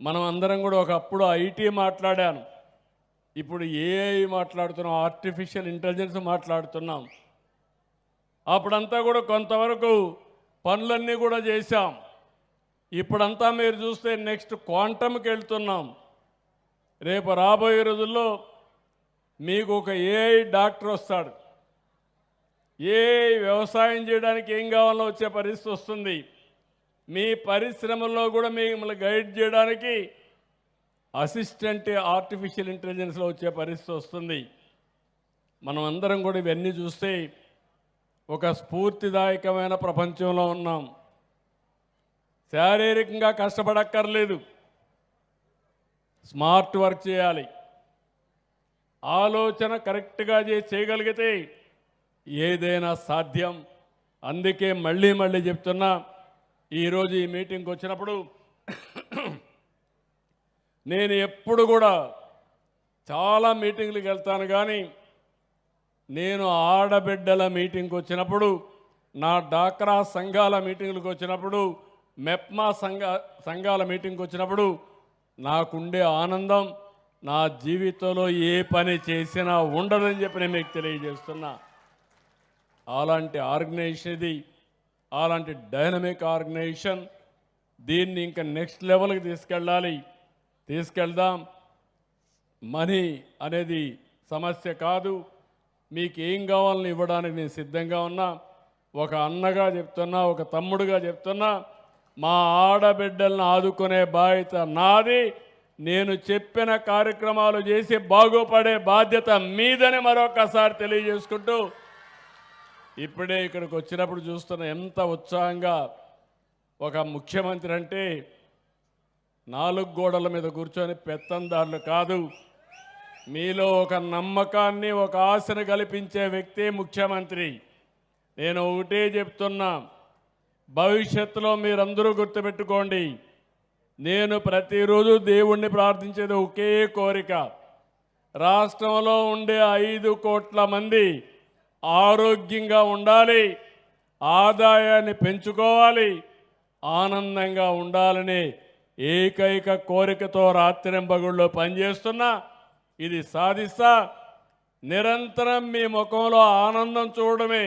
మనం అందరం కూడా ఒకప్పుడు ఐటీ మాట్లాడాను, ఇప్పుడు ఏఐ మాట్లాడుతున్నాం, ఆర్టిఫిషియల్ ఇంటెలిజెన్స్ మాట్లాడుతున్నాం. అప్పుడంతా కూడా కొంతవరకు పనులన్నీ కూడా చేశాం. ఇప్పుడంతా మీరు చూస్తే నెక్స్ట్ క్వాంటమ్కి వెళ్తున్నాం. రేపు రాబోయే రోజుల్లో మీకు ఒక ఏఐ డాక్టర్ వస్తాడు. ఏఐ వ్యవసాయం చేయడానికి ఏం కావాలో వచ్చే పరిస్థితి వస్తుంది. మీ పరిశ్రమల్లో కూడా మిమ్మల్ని గైడ్ చేయడానికి అసిస్టెంట్ ఆర్టిఫిషియల్ ఇంటెలిజెన్స్లో వచ్చే పరిస్థితి వస్తుంది. మనం అందరం కూడా ఇవన్నీ చూస్తే ఒక స్ఫూర్తిదాయకమైన ప్రపంచంలో ఉన్నాం. శారీరకంగా కష్టపడక్కర్లేదు, స్మార్ట్ వర్క్ చేయాలి, ఆలోచన కరెక్ట్గా చేయగలిగితే ఏదైనా సాధ్యం. అందుకే మళ్ళీ మళ్ళీ చెప్తున్నా, ఈరోజు ఈ మీటింగ్కి వచ్చినప్పుడు నేను ఎప్పుడు కూడా చాలా మీటింగ్లకు వెళ్తాను, కానీ నేను ఆడబిడ్డల మీటింగ్కి వచ్చినప్పుడు, నా డాక్రా సంఘాల మీటింగ్లకు వచ్చినప్పుడు, మెప్మా సంఘాల మీటింగ్కి వచ్చినప్పుడు నాకుండే ఆనందం నా జీవితంలో ఏ పని చేసినా ఉండదని చెప్పి నేను మీకు తెలియజేస్తున్నా. అలాంటి ఆర్గనైజేషన్ ఇది, అలాంటి డైనమిక్ ఆర్గనైజేషన్. దీన్ని ఇంకా నెక్స్ట్ లెవెల్కి తీసుకెళ్దాం. మనీ అనేది సమస్య కాదు, మీకు ఏం కావాలని ఇవ్వడానికి నేను సిద్ధంగా ఉన్నా. ఒక అన్నగా చెప్తున్నా, ఒక తమ్ముడుగా చెప్తున్నా, మా ఆడబిడ్డలను ఆదుకునే బాధ్యత నాది. నేను చెప్పిన కార్యక్రమాలు చేసి బాగుపడే బాధ్యత మీదని మరొకసారి తెలియజేసుకుంటూ, ఇప్పుడే ఇక్కడికి వచ్చినప్పుడు చూస్తున్న ఎంత ఉత్సాహంగా ఒక ముఖ్యమంత్రి అంటే 4 గోడల మీద కూర్చొని పెత్తందారులు కాదు, మీలో ఒక నమ్మకాన్ని, ఒక ఆశను కల్పించే వ్యక్తి ముఖ్యమంత్రి. నేను ఒకటే చెప్తున్నా, భవిష్యత్తులో మీరందరూ గుర్తుపెట్టుకోండి, నేను ప్రతిరోజు దేవుణ్ణి ప్రార్థించేది ఒకే కోరిక. రాష్ట్రంలో ఉండే 5 కోట్ల మంది ఆరోగ్యంగా ఉండాలి, ఆదాయాన్ని పెంచుకోవాలి, ఆనందంగా ఉండాలని ఏకైక కోరికతో రాత్రింబగుళ్ళో పనిచేస్తున్నా. ఇది సాధిస్తా. నిరంతరం మీ ముఖంలో ఆనందం చూడడమే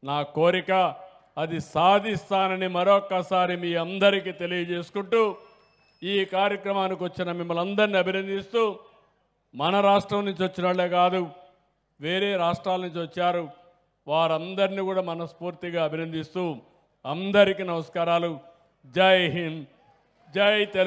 నా కోరిక. అది సాధిస్తానని మరొక్కసారి మీ అందరికీ తెలియజేసుకుంటూ, ఈ కార్యక్రమానికి వచ్చిన మిమ్మల్ని అందరినీ అభినందిస్తూ, మన రాష్ట్రం నుంచి వచ్చిన వాళ్ళే కాదు, వేరే రాష్ట్రాల నుంచి వచ్చారు, వారందరినీ కూడా మనస్ఫూర్తిగా అభినందిస్తూ అందరికీ నమస్కారాలు. జై హింద్, జై తెలంగాణ.